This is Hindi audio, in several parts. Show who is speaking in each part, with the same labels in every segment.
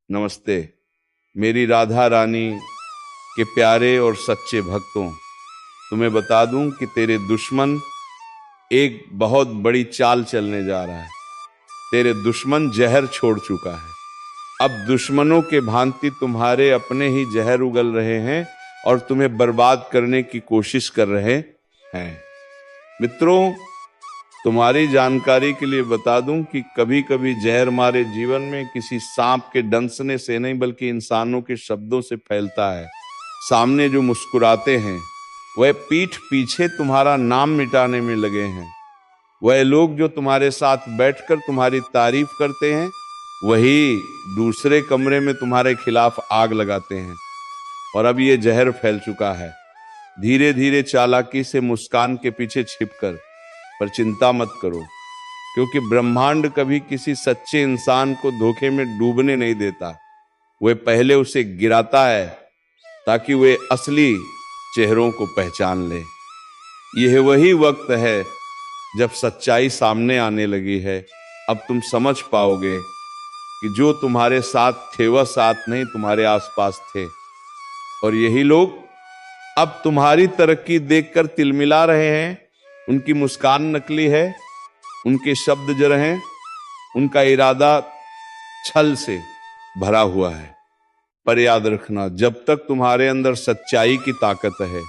Speaker 1: नमस्ते। मेरी राधा रानी के प्यारे और सच्चे भक्तों, तुम्हें बता दूं कि तेरे दुश्मन एक बहुत बड़ी चाल चलने जा रहा है। तेरे दुश्मन जहर छोड़ चुका है। अब दुश्मनों के भांति तुम्हारे अपने ही जहर उगल रहे हैं और तुम्हें बर्बाद करने की कोशिश कर रहे हैं। मित्रों, तुम्हारी जानकारी के लिए बता दूं कि कभी कभी जहर हमारे जीवन में किसी सांप के डंसने से नहीं बल्कि इंसानों के शब्दों से फैलता है। सामने जो मुस्कुराते हैं वह पीठ पीछे तुम्हारा नाम मिटाने में लगे हैं। वह लोग जो तुम्हारे साथ बैठकर तुम्हारी तारीफ करते हैं वही दूसरे कमरे में तुम्हारे खिलाफ आग लगाते हैं। और अब ये जहर फैल चुका है। धीरे धीरे चालाकी से मुस्कान के पीछे छिपकर, पर चिंता मत करो, क्योंकि ब्रह्मांड कभी किसी सच्चे इंसान को धोखे में डूबने नहीं देता। वह पहले उसे गिराता है ताकि वे असली चेहरों को पहचान ले। यह वही वक्त है जब सच्चाई सामने आने लगी है। अब तुम समझ पाओगे कि जो तुम्हारे साथ थे वह साथ नहीं, तुम्हारे आसपास थे। और यही लोग अब तुम्हारी तरक्की देखकर तिलमिला रहे हैं। उनकी मुस्कान नकली है, उनके शब्द जड़ हैं, उनका इरादा छल से भरा हुआ है। पर याद रखना, जब तक तुम्हारे अंदर सच्चाई की ताकत है,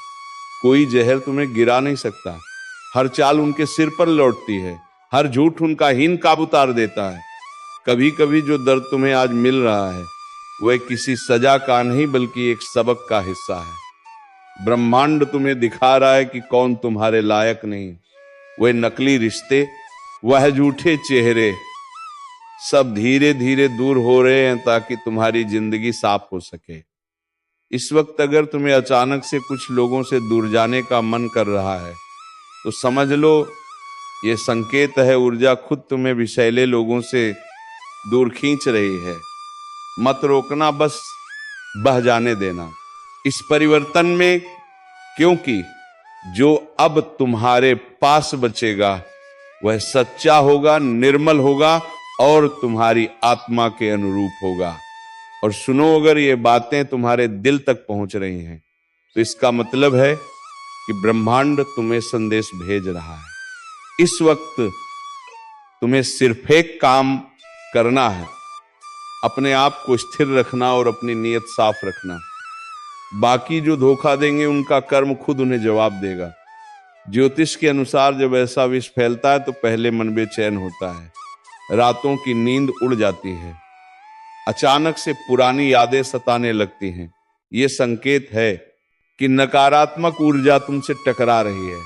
Speaker 1: कोई जहर तुम्हें गिरा नहीं सकता। हर चाल उनके सिर पर लौटती है, हर झूठ उनका हीन काबू उतार देता है। कभी कभी जो दर्द तुम्हें आज मिल रहा है वह किसी सजा का नहीं बल्कि एक सबक का हिस्सा है। ब्रह्मांड तुम्हें दिखा रहा है कि कौन तुम्हारे लायक नहीं। वह नकली रिश्ते, वह झूठे चेहरे सब धीरे धीरे दूर हो रहे हैं ताकि तुम्हारी जिंदगी साफ हो सके। इस वक्त अगर तुम्हें अचानक से कुछ लोगों से दूर जाने का मन कर रहा है तो समझ लो ये संकेत है, ऊर्जा खुद तुम्हें विषैले लोगों से दूर खींच रही है। मत रोकना, बस बह जाने देना इस परिवर्तन में, क्योंकि जो अब तुम्हारे पास बचेगा वह सच्चा होगा, निर्मल होगा और तुम्हारी आत्मा के अनुरूप होगा। और सुनो, अगर ये बातें तुम्हारे दिल तक पहुंच रही हैं तो इसका मतलब है कि ब्रह्मांड तुम्हें संदेश भेज रहा है। इस वक्त तुम्हें सिर्फ एक काम करना है, अपने आप को स्थिर रखना और अपनी नीयत साफ रखना। बाकी जो धोखा देंगे उनका कर्म खुद उन्हें जवाब देगा। ज्योतिष के अनुसार जब ऐसा विष फैलता है तो पहले मन बेचैन होता है, रातों की नींद उड़ जाती है, अचानक से पुरानी यादें सताने लगती हैं। ये संकेत है कि नकारात्मक ऊर्जा तुमसे टकरा रही है।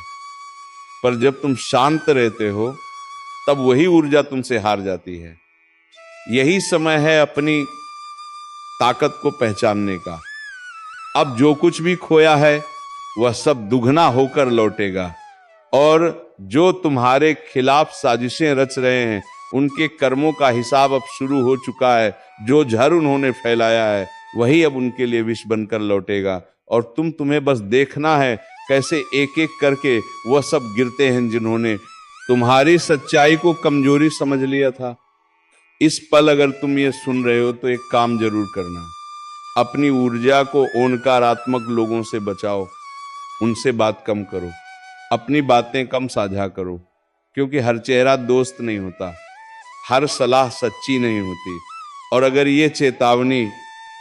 Speaker 1: पर जब तुम शांत रहते हो तब वही ऊर्जा तुमसे हार जाती है। यही समय है अपनी ताकत को पहचानने का। अब जो कुछ भी खोया है वह सब दुगना होकर लौटेगा। और जो तुम्हारे खिलाफ साजिशें रच रहे हैं उनके कर्मों का हिसाब अब शुरू हो चुका है। जो जहर उन्होंने फैलाया है वही अब उनके लिए विष बनकर लौटेगा। और तुम्हें बस देखना है कैसे एक एक करके वह सब गिरते हैं जिन्होंने तुम्हारी सच्चाई को कमजोरी समझ लिया था। इस पल अगर तुम ये सुन रहे हो तो एक काम जरूर करना, अपनी ऊर्जा को ओनकारात्मक लोगों से बचाओ, उनसे बात कम करो, अपनी बातें कम साझा करो, क्योंकि हर चेहरा दोस्त नहीं होता, हर सलाह सच्ची नहीं होती। और अगर ये चेतावनी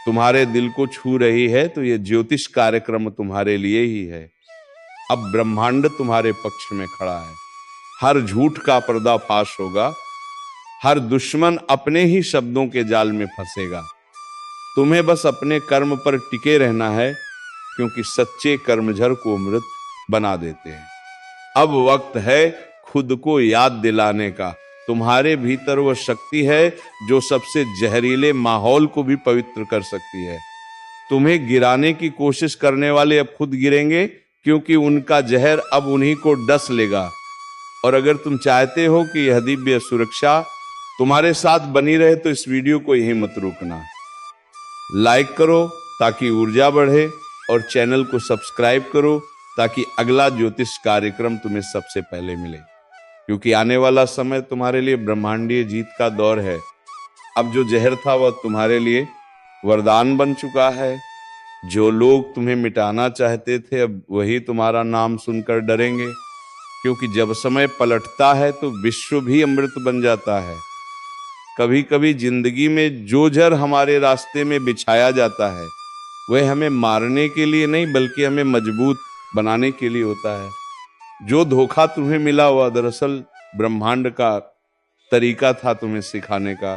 Speaker 1: तुम्हारे दिल को छू रही है तो ये ज्योतिष कार्यक्रम तुम्हारे लिए ही है। अब ब्रह्मांड तुम्हारे पक्ष में खड़ा है। हर झूठ का पर्दाफाश होगा, हर दुश्मन अपने ही शब्दों के जाल में फंसेगा। तुम्हें बस अपने कर्म पर टिके रहना है, क्योंकि सच्चे कर्मझर को अमृत बना देते हैं। अब वक्त है खुद को याद दिलाने का। तुम्हारे भीतर वह शक्ति है जो सबसे जहरीले माहौल को भी पवित्र कर सकती है। तुम्हें गिराने की कोशिश करने वाले अब खुद गिरेंगे, क्योंकि उनका जहर अब उन्हीं को डस लेगा। और अगर तुम चाहते हो कि यह दिव्य सुरक्षा तुम्हारे साथ बनी रहे तो इस वीडियो को यहीं मत रोकना। लाइक करो ताकि ऊर्जा बढ़े और चैनल को सब्सक्राइब करो ताकि अगला ज्योतिष कार्यक्रम तुम्हें सबसे पहले मिले, क्योंकि आने वाला समय तुम्हारे लिए ब्रह्मांडीय जीत का दौर है। अब जो जहर था वह तुम्हारे लिए वरदान बन चुका है। जो लोग तुम्हें मिटाना चाहते थे अब वही तुम्हारा नाम सुनकर डरेंगे, क्योंकि जब समय पलटता है तो विश्व भी अमृत बन जाता है। कभी कभी जिंदगी में जो जहर हमारे रास्ते में बिछाया जाता है वह हमें मारने के लिए नहीं बल्कि हमें मजबूत बनाने के लिए होता है। जो धोखा तुम्हें मिला हुआ दरअसल ब्रह्मांड का तरीका था तुम्हें सिखाने का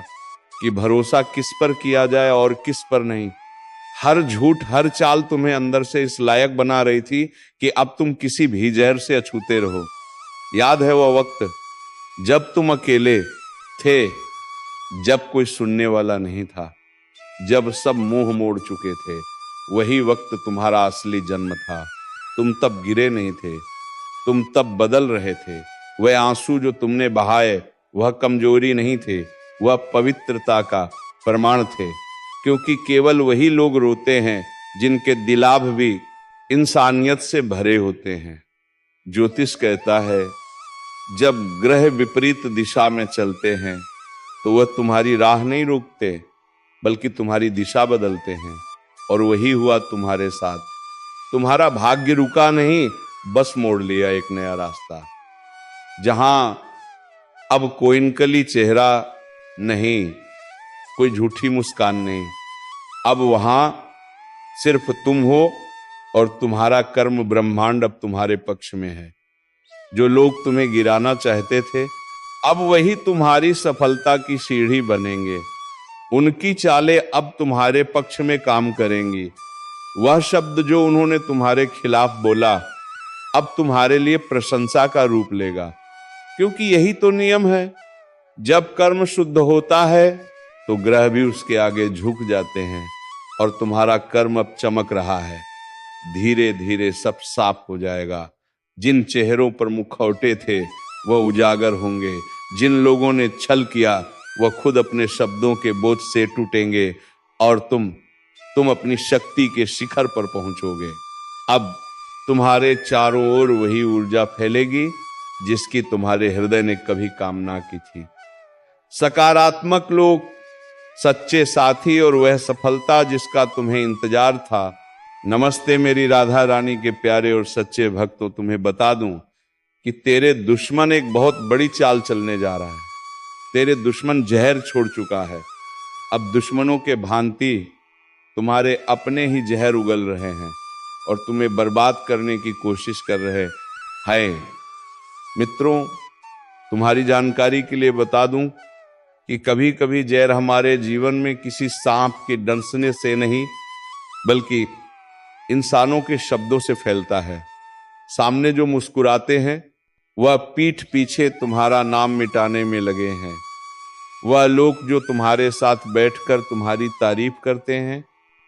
Speaker 1: कि भरोसा किस पर किया जाए और किस पर नहीं। हर झूठ हर चाल तुम्हें अंदर से इस लायक बना रही थी कि अब तुम किसी भी जहर से अछूते रहो। याद है वो वक्त जब तुम अकेले थे, जब कोई सुनने वाला नहीं था, जब सब मुंह मोड़ चुके थे। वही वक्त तुम्हारा असली जन्म था। तुम तब गिरे नहीं थे, तुम तब बदल रहे थे। वह आंसू जो तुमने बहाए वह कमजोरी नहीं थे, वह पवित्रता का प्रमाण थे। क्योंकि केवल वही लोग रोते हैं जिनके दिलाभ भी इंसानियत से भरे होते हैं। ज्योतिष कहता है जब ग्रह विपरीत दिशा में चलते हैं तो वह तुम्हारी राह नहीं रोकते बल्कि तुम्हारी दिशा बदलते हैं। और वही हुआ तुम्हारे साथ। तुम्हारा भाग्य रुका नहीं, बस मोड़ लिया एक नया रास्ता। जहां अब कोई नकली चेहरा नहीं, कोई झूठी मुस्कान नहीं, अब वहां सिर्फ तुम हो और तुम्हारा कर्म ब्रह्मांड अब तुम्हारे पक्ष में है। जो लोग तुम्हें गिराना चाहते थे अब वही तुम्हारी सफलता की सीढ़ी बनेंगे। उनकी चालें अब तुम्हारे पक्ष में काम करेंगी। वह शब्द जो उन्होंने तुम्हारे खिलाफ बोला अब तुम्हारे लिए प्रशंसा का रूप लेगा। क्योंकि यही तो नियम है, जब कर्म शुद्ध होता है तो ग्रह भी उसके आगे झुक जाते हैं। और तुम्हारा कर्म अब चमक रहा है, धीरे धीरे सब साफ हो जाएगा। जिन चेहरों पर मुखौटे थे वह उजागर होंगे। जिन लोगों ने छल किया वह खुद अपने शब्दों के बोझ से टूटेंगे और तुम अपनी शक्ति के शिखर पर पहुंचोगे। अब तुम्हारे चारों ओर वही ऊर्जा फैलेगी जिसकी तुम्हारे हृदय ने कभी कामना की थी। सकारात्मक लोग, सच्चे साथी और वह सफलता जिसका तुम्हें इंतजार था। नमस्ते मेरी राधा रानी के प्यारे और सच्चे भक्तों, तुम्हें बता दूं कि तेरे दुश्मन एक बहुत बड़ी चाल चलने जा रहा है। तेरे दुश्मन जहर छोड़ चुका है। अब दुश्मनों के भांति तुम्हारे अपने ही जहर उगल रहे हैं और तुम्हें बर्बाद करने की कोशिश कर रहे हैं। मित्रों, तुम्हारी जानकारी के लिए बता दूं कि कभी कभी जहर हमारे जीवन में किसी सांप के डंसने से नहीं बल्कि इंसानों के शब्दों से फैलता है। सामने जो मुस्कुराते हैं वह पीठ पीछे तुम्हारा नाम मिटाने में लगे हैं। वह लोग जो तुम्हारे साथ बैठकर तुम्हारी तारीफ करते हैं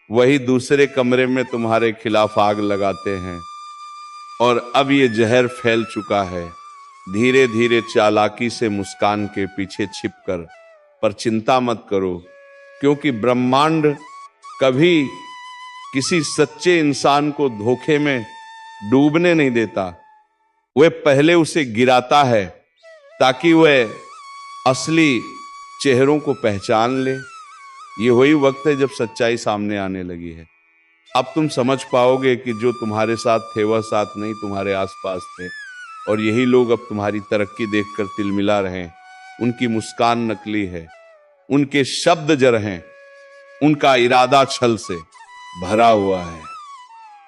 Speaker 1: वही दूसरे कमरे में तुम्हारे खिलाफ आग लगाते हैं। और अब ये जहर फैल चुका है। धीरे धीरे चालाकी से मुस्कान के पीछे छिपकर, पर चिंता मत करो, क्योंकि ब्रह्मांड कभी किसी सच्चे इंसान को धोखे में डूबने नहीं देता। वह पहले उसे गिराता है ताकि वह असली चेहरों को पहचान ले। ये वही वक्त है जब सच्चाई सामने आने लगी है। अब तुम समझ पाओगे कि जो तुम्हारे साथ थे वह साथ नहीं तुम्हारे आसपास थे, और यही लोग अब तुम्हारी तरक्की देखकर तिलमिला रहे हैं। उनकी मुस्कान नकली है, उनके शब्द जर हैं, उनका इरादा छल से भरा हुआ है।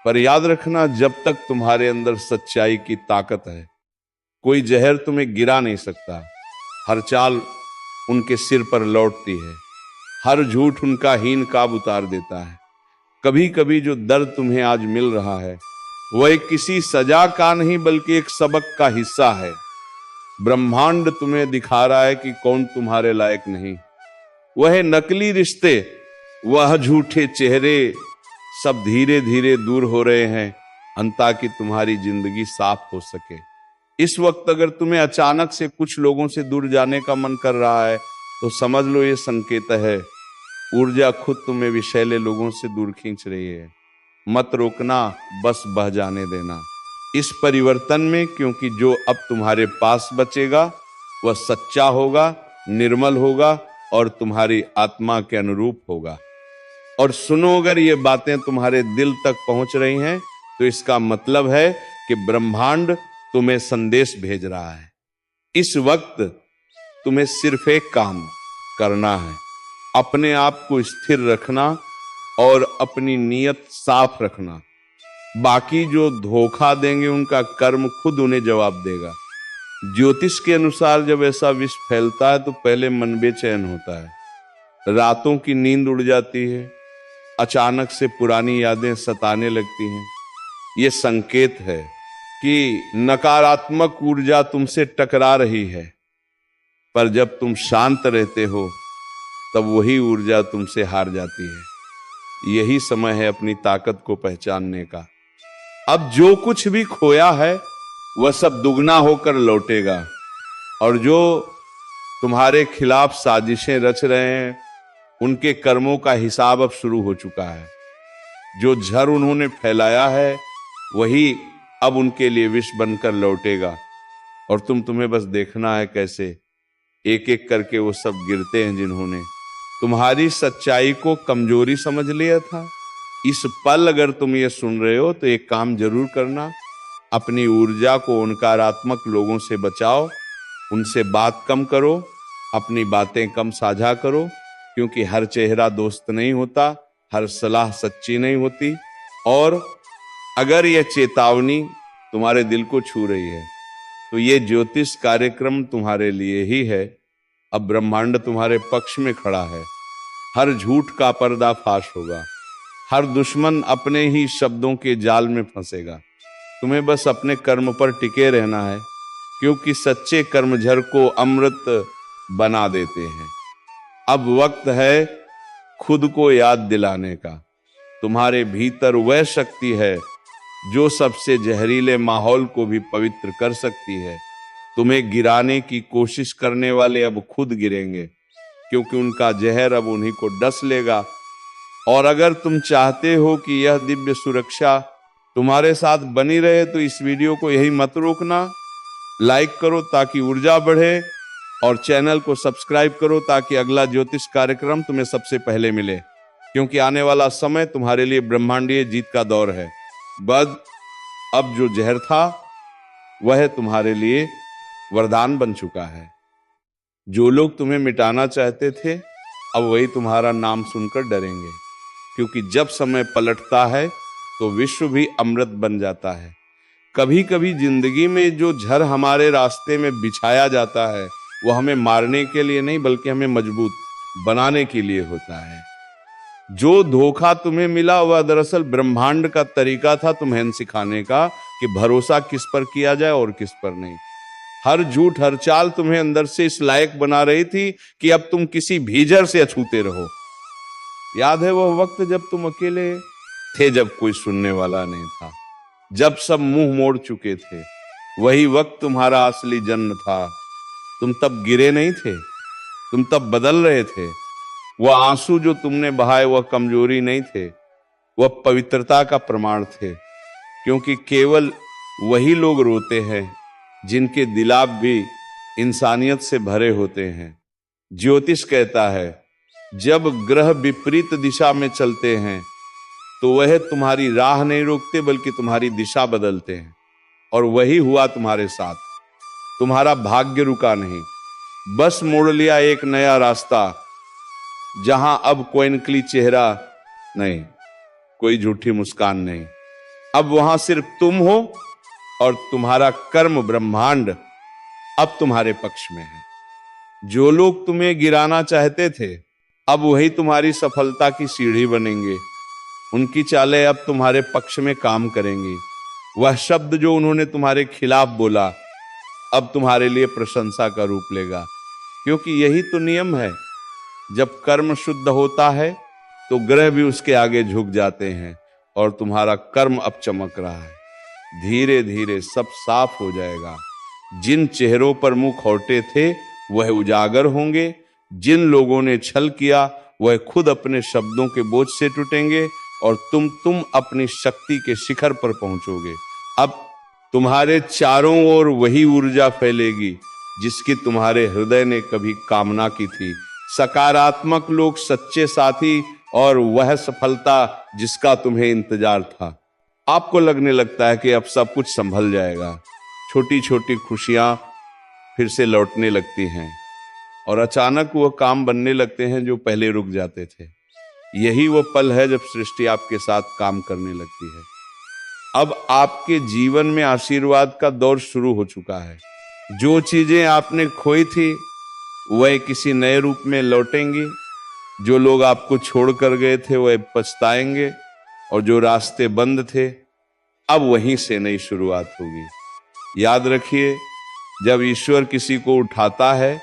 Speaker 1: पर याद रखना, जब तक तुम्हारे अंदर सच्चाई की ताकत है कोई जहर तुम्हें गिरा नहीं सकता। हर चाल उनके सिर पर लौटती है, हर झूठ उनका हीन काब उतार देता है। कभी कभी जो दर्द तुम्हें आज मिल रहा है वह किसी सजा का नहीं बल्कि एक सबक का हिस्सा है। ब्रह्मांड तुम्हें दिखा रहा है कि कौन तुम्हारे लायक नहीं। वह नकली रिश्ते, वह झूठे चेहरे सब धीरे धीरे दूर हो रहे हैं ताकि तुम्हारी जिंदगी साफ हो सके। इस वक्त अगर तुम्हें अचानक से कुछ लोगों से दूर जाने का मन कर रहा है तो समझ लो ये संकेत है, ऊर्जा खुद तुम्हें विषैले लोगों से दूर खींच रही है। मत रोकना, बस बह जाने देना इस परिवर्तन में, क्योंकि जो अब तुम्हारे पास बचेगा वह सच्चा होगा, निर्मल होगा और तुम्हारी आत्मा के अनुरूप होगा। और सुनो, अगर ये बातें तुम्हारे दिल तक पहुंच रही हैं तो इसका मतलब है कि ब्रह्मांड तुम्हें संदेश भेज रहा है। इस वक्त तुम्हें सिर्फ एक काम करना है, अपने आप को स्थिर रखना और अपनी नीयत साफ रखना। बाकी जो धोखा देंगे उनका कर्म खुद उन्हें जवाब देगा। ज्योतिष के अनुसार जब ऐसा विष फैलता है तो पहले मन बेचैन होता है, रातों की नींद उड़ जाती है, अचानक से पुरानी यादें सताने लगती हैं। ये संकेत है कि नकारात्मक ऊर्जा तुमसे टकरा रही है, पर जब तुम शांत रहते हो तब वही ऊर्जा तुमसे हार जाती है। यही समय है अपनी ताकत को पहचानने का। अब जो कुछ भी खोया है वह सब दुगना होकर लौटेगा, और जो तुम्हारे खिलाफ साजिशें रच रहे हैं उनके कर्मों का हिसाब अब शुरू हो चुका है। जो जहर उन्होंने फैलाया है वही अब उनके लिए विष बनकर लौटेगा, और तुम्हें बस देखना है कैसे एक एक करके वो सब गिरते हैं जिन्होंने तुम्हारी सच्चाई को कमजोरी समझ लिया था। इस पल अगर तुम ये सुन रहे हो तो एक काम जरूर करना, अपनी ऊर्जा को नकारात्मक लोगों से बचाओ, उनसे बात कम करो, अपनी बातें कम साझा करो, क्योंकि हर चेहरा दोस्त नहीं होता, हर सलाह सच्ची नहीं होती। और अगर यह चेतावनी तुम्हारे दिल को छू रही है तो ये ज्योतिष कार्यक्रम तुम्हारे लिए ही है। अब ब्रह्मांड तुम्हारे पक्ष में खड़ा है, हर झूठ का पर्दाफाश होगा, हर दुश्मन अपने ही शब्दों के जाल में फंसेगा। तुम्हें बस अपने कर्म पर टिके रहना है, क्योंकि सच्चे कर्मझर को अमृत बना देते हैं। अब वक्त है खुद को याद दिलाने का। तुम्हारे भीतर वह शक्ति है जो सबसे जहरीले माहौल को भी पवित्र कर सकती है। तुम्हें गिराने की कोशिश करने वाले अब खुद गिरेंगे, क्योंकि उनका जहर अब उन्हीं को डस लेगा। और अगर तुम चाहते हो कि यह दिव्य सुरक्षा तुम्हारे साथ बनी रहे तो इस वीडियो को यही मत रोकना, लाइक करो ताकि ऊर्जा बढ़े, और चैनल को सब्सक्राइब करो ताकि अगला ज्योतिष कार्यक्रम तुम्हें सबसे पहले मिले, क्योंकि आने वाला समय तुम्हारे लिए ब्रह्मांडीय जीत का दौर है। बस अब जो जहर था वह तुम्हारे लिए वरदान बन चुका है। जो लोग तुम्हें मिटाना चाहते थे अब वही तुम्हारा नाम सुनकर डरेंगे, क्योंकि जब समय पलटता है तो विश्व भी अमृत बन जाता है। कभी कभी जिंदगी में जो जहर हमारे रास्ते में बिछाया जाता है वो हमें मारने के लिए नहीं बल्कि हमें मजबूत बनाने के लिए होता है। जो धोखा तुम्हें मिला वह दरअसल ब्रह्मांड का तरीका था तुम्हें सिखाने का कि भरोसा किस पर किया जाए और किस पर नहीं। हर झूठ हर चाल तुम्हें अंदर से इस लायक बना रही थी कि अब तुम किसी भीतर से अछूते रहो। याद है वह वक्त जब तुम अकेले थे, जब कोई सुनने वाला नहीं था, जब सब मुंह मोड़ चुके थे? वही वक्त तुम्हारा असली जन्म था। तुम तब गिरे नहीं थे, तुम तब बदल रहे थे। वह आंसू जो तुमने बहाए वह कमजोरी नहीं थे, वह पवित्रता का प्रमाण थे, क्योंकि केवल वही लोग रोते हैं जिनके दिलाब भी इंसानियत से भरे होते हैं। ज्योतिष कहता है जब ग्रह विपरीत दिशा में चलते हैं तो वह तुम्हारी राह नहीं रोकते बल्कि तुम्हारी दिशा बदलते हैं, और वही हुआ तुम्हारे साथ। तुम्हारा भाग्य रुका नहीं, बस मोड़ लिया एक नया रास्ता, जहां अब कोई नकली चेहरा नहीं, कोई झूठी मुस्कान नहीं। अब वहां सिर्फ तुम हो और तुम्हारा कर्म ब्रह्मांड अब तुम्हारे पक्ष में है। जो लोग तुम्हें गिराना चाहते थे अब वही तुम्हारी सफलता की सीढ़ी बनेंगे। उनकी चालें अब तुम्हारे पक्ष में काम करेंगी। वह शब्द जो उन्होंने तुम्हारे खिलाफ बोला अब तुम्हारे लिए प्रशंसा का रूप लेगा, क्योंकि यही तो नियम है। जब कर्म शुद्ध होता है तो ग्रह भी उसके आगे झुक जाते हैं, और तुम्हारा कर्म अब चमक रहा है। धीरे धीरे सब साफ हो जाएगा। जिन चेहरों पर मुंह खोटे थे वह उजागर होंगे, जिन लोगों ने छल किया वह खुद अपने शब्दों के बोझ से टूटेंगे, और तुम अपनी शक्ति के शिखर पर पहुंचोगे। अब तुम्हारे चारों ओर वही ऊर्जा फैलेगी जिसकी तुम्हारे हृदय ने कभी कामना की थी। सकारात्मक लोग, सच्चे साथी और वह सफलता जिसका तुम्हें इंतजार था। आपको लगने लगता है कि अब सब कुछ संभल जाएगा। छोटी छोटी खुशियां फिर से लौटने लगती हैं और अचानक वह काम बनने लगते हैं जो पहले रुक जाते थे। यही वो पल है जब सृष्टि आपके साथ काम करने लगती है। अब आपके जीवन में आशीर्वाद का दौर शुरू हो चुका है। जो चीजें आपने खोई थी वह किसी नए रूप में लौटेंगी। जो लोग आपको छोड़कर गए थे वह पछताएंगे और जो रास्ते बंद थे अब वहीं से नई शुरुआत होगी। याद रखिए, जब ईश्वर किसी को उठाता है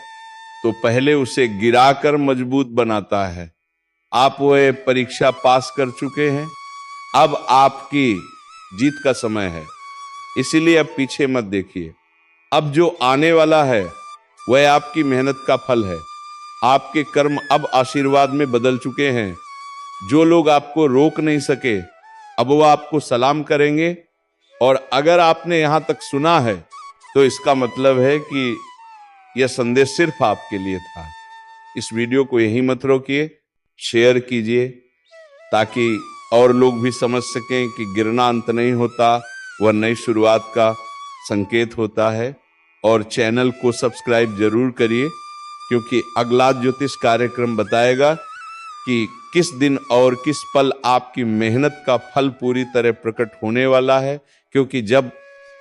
Speaker 1: तो पहले उसे गिराकर मजबूत बनाता है। आप वह परीक्षा पास कर चुके हैं, अब आपकी जीत का समय है। इसीलिए अब पीछे मत देखिए। अब जो आने वाला है वह आपकी मेहनत का फल है। आपके कर्म अब आशीर्वाद में बदल चुके हैं। जो लोग आपको रोक नहीं सके अब वो आपको सलाम करेंगे। और अगर आपने यहां तक सुना है तो इसका मतलब है कि यह संदेश सिर्फ आपके लिए था। इस वीडियो को यहीं मत रोकिए, शेयर कीजिए ताकि और लोग भी समझ सकें कि गिरना अंत नहीं होता, वह नई शुरुआत का संकेत होता है। और चैनल को सब्सक्राइब जरूर करिए, क्योंकि अगला ज्योतिष कार्यक्रम बताएगा कि किस दिन और किस पल आपकी मेहनत का फल पूरी तरह प्रकट होने वाला है। क्योंकि जब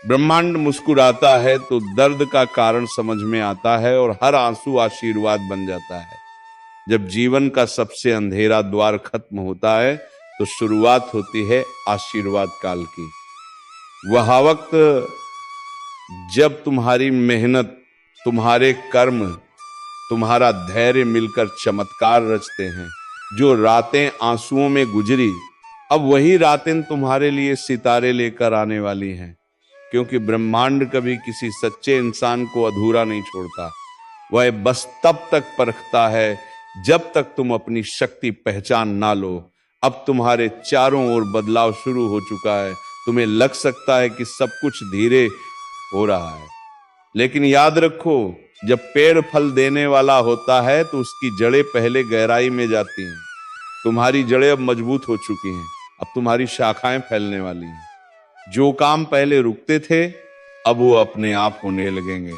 Speaker 1: ब्रह्मांड मुस्कुराता है तो दर्द का कारण समझ में आता है और हर आंसू आशीर्वाद बन जाता है। जब जीवन का सबसे अंधेरा द्वार खत्म होता है तो शुरुआत होती है आशीर्वाद काल की। वह वक्त जब तुम्हारी मेहनत, तुम्हारे कर्म, तुम्हारा धैर्य मिलकर चमत्कार रचते हैं। जो रातें आंसुओं में गुजरी अब वही रातें तुम्हारे लिए सितारे लेकर आने वाली हैं। क्योंकि ब्रह्मांड कभी किसी सच्चे इंसान को अधूरा नहीं छोड़ता। वह बस तब तक परखता है जब तक तुम अपनी शक्ति पहचान ना लो। अब तुम्हारे चारों ओर बदलाव शुरू हो चुका है। तुम्हें लग सकता है कि सब कुछ धीरे हो रहा है, लेकिन याद रखो, जब पेड़ फल देने वाला होता है तो उसकी जड़ें पहले गहराई में जाती हैं। तुम्हारी जड़ें अब मजबूत हो चुकी हैं, अब तुम्हारी शाखाएं फैलने वाली हैं। जो काम पहले रुकते थे अब वो अपने आप होने लगेंगे।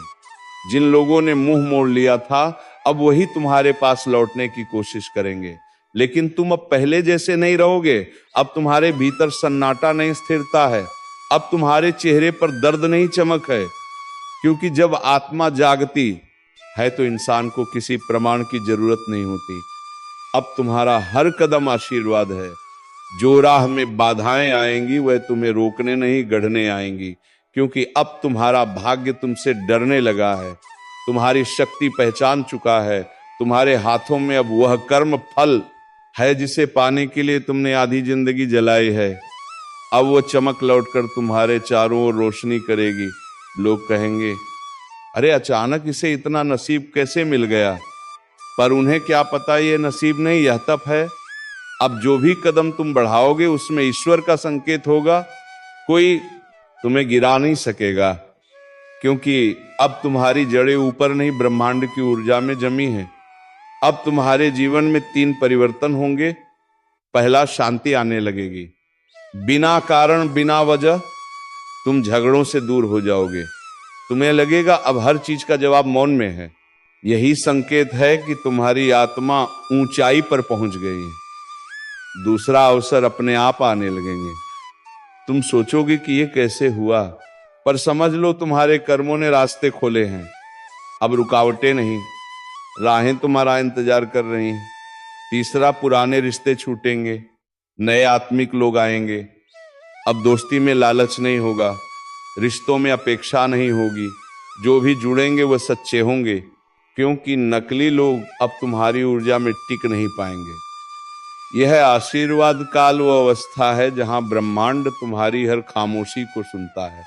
Speaker 1: जिन लोगों ने मुंह मोड़ लिया था अब वही तुम्हारे पास लौटने की कोशिश करेंगे। लेकिन तुम अब पहले जैसे नहीं रहोगे। अब तुम्हारे भीतर सन्नाटा नहीं, स्थिरता है। अब तुम्हारे चेहरे पर दर्द नहीं, चमक है। क्योंकि जब आत्मा जागती है तो इंसान को किसी प्रमाण की जरूरत नहीं होती। अब तुम्हारा हर कदम आशीर्वाद है। जो राह में बाधाएं आएंगी वह तुम्हें रोकने नहीं, गढ़ने आएंगी। क्योंकि अब तुम्हारा भाग्य तुमसे डरने लगा है। तुम्हारी शक्ति पहचान चुका है। तुम्हारे हाथों में अब वह कर्म फल है जिसे पाने के लिए तुमने आधी जिंदगी जलाई है। अब वो चमक लौटकर तुम्हारे चारों ओर रोशनी करेगी। लोग कहेंगे, अरे अचानक इसे इतना नसीब कैसे मिल गया? पर उन्हें क्या पता ये नसीब नहीं, यह तप है। अब जो भी कदम तुम बढ़ाओगे उसमें ईश्वर का संकेत होगा। कोई तुम्हें गिरा नहीं सकेगा, क्योंकि अब तुम्हारी जड़ें ऊपर नहीं ब्रह्मांड की ऊर्जा में जमी हैं। अब तुम्हारे जीवन में 3 परिवर्तन होंगे। पहला, शांति आने लगेगी। बिना कारण, बिना वजह तुम झगड़ों से दूर हो जाओगे। तुम्हें लगेगा अब हर चीज का जवाब मौन में है। यही संकेत है कि तुम्हारी आत्मा ऊंचाई पर पहुंच गई है। दूसरा अवसर अपने आप आने लगेंगे। तुम सोचोगे कि ये कैसे हुआ, पर समझ लो तुम्हारे कर्मों ने रास्ते खोले हैं। अब रुकावटें नहीं, राहें तुम्हारा इंतजार कर रही हैं। तीसरा, पुराने रिश्ते छूटेंगे, नए आत्मिक लोग आएंगे। अब दोस्ती में लालच नहीं होगा, रिश्तों में अपेक्षा नहीं होगी। जो भी जुड़ेंगे वह सच्चे होंगे, क्योंकि नकली लोग अब तुम्हारी ऊर्जा में टिक नहीं पाएंगे। यह आशीर्वाद काल वो अवस्था है जहां ब्रह्मांड तुम्हारी हर खामोशी को सुनता है।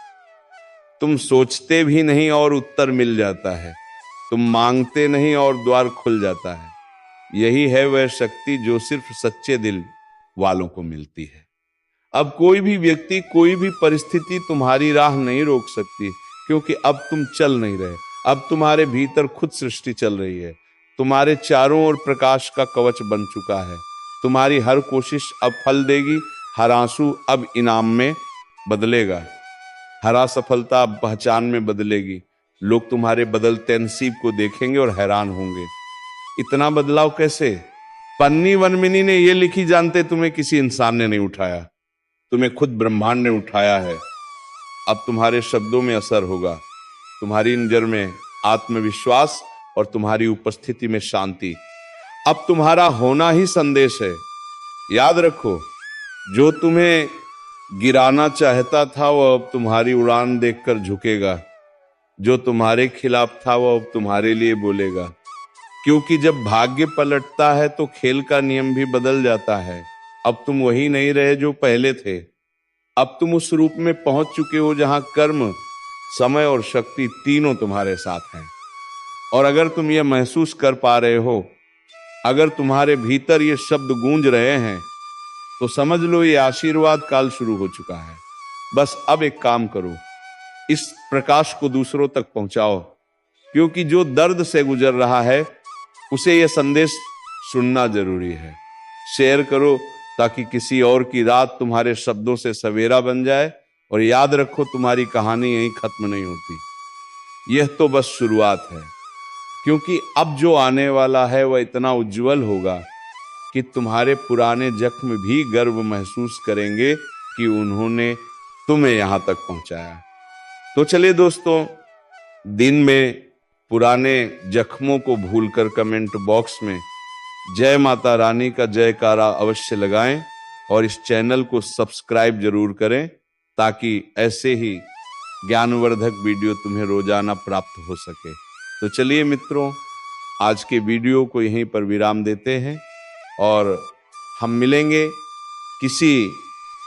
Speaker 1: तुम सोचते भी नहीं और उत्तर मिल जाता है। तुम मांगते नहीं और द्वार खुल जाता है। यही है वह शक्ति जो सिर्फ सच्चे दिल वालों को मिलती है। अब कोई भी व्यक्ति, कोई भी परिस्थिति तुम्हारी राह नहीं रोक सकती, क्योंकि अब तुम चल नहीं रहे। अब तुम्हारे भीतर खुद सृष्टि चल रही है। तुम्हारे चारों ओर प्रकाश का कवच बन चुका है। तुम्हारी हर कोशिश अब फल देगी, हर आंसू अब इनाम में बदलेगा, हर असफलता अब पहचान में बदलेगी। लोग तुम्हारे बदलते नसीब को देखेंगे और हैरान होंगे, इतना बदलाव कैसे? पन्नी वनमिनी ने यह लिखी, जानते तुम्हें किसी इंसान ने नहीं उठाया, तुम्हें खुद ब्रह्मांड ने उठाया है। अब तुम्हारे शब्दों में असर होगा, तुम्हारी नजर में आत्मविश्वास और तुम्हारी उपस्थिति में शांति। अब तुम्हारा होना ही संदेश है। याद रखो, जो तुम्हें गिराना चाहता था वो अब तुम्हारी उड़ान देखकर झुकेगा, जो तुम्हारे खिलाफ था वो अब तुम्हारे लिए बोलेगा। क्योंकि जब भाग्य पलटता है तो खेल का नियम भी बदल जाता है। अब तुम वही नहीं रहे जो पहले थे, अब तुम उस रूप में पहुंच चुके हो जहां कर्म, समय और शक्ति तीनों तुम्हारे साथ हैं। और अगर तुम ये महसूस कर पा रहे हो, अगर तुम्हारे भीतर ये शब्द गूंज रहे हैं, तो समझ लो ये आशीर्वाद काल शुरू हो चुका है। बस अब एक काम करो, इस प्रकाश को दूसरों तक पहुंचाओ, क्योंकि जो दर्द से गुजर रहा है उसे यह संदेश सुनना जरूरी है। शेयर करो ताकि किसी और की रात तुम्हारे शब्दों से सवेरा बन जाए। और याद रखो, तुम्हारी कहानी यहीं खत्म नहीं होती, यह तो बस शुरुआत है। क्योंकि अब जो आने वाला है वह इतना उज्जवल होगा कि तुम्हारे पुराने जख्म भी गर्व महसूस करेंगे कि उन्होंने तुम्हें यहां तक पहुंचाया। तो चलिए दोस्तों, दिन में पुराने जख्मों को भूलकर कमेंट बॉक्स में जय माता रानी का जयकारा अवश्य लगाएं और इस चैनल को सब्सक्राइब जरूर करें, ताकि ऐसे ही ज्ञानवर्धक वीडियो तुम्हें रोजाना प्राप्त हो सके। तो चलिए मित्रों, आज के वीडियो को यहीं पर विराम देते हैं और हम मिलेंगे किसी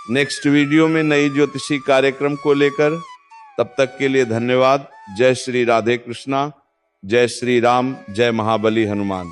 Speaker 1: नेक्स्ट वीडियो में नई ज्योतिषी कार्यक्रम को लेकर। तब तक के लिए धन्यवाद। जय श्री राधे कृष्णा, जय श्री राम, जय महाबली हनुमान।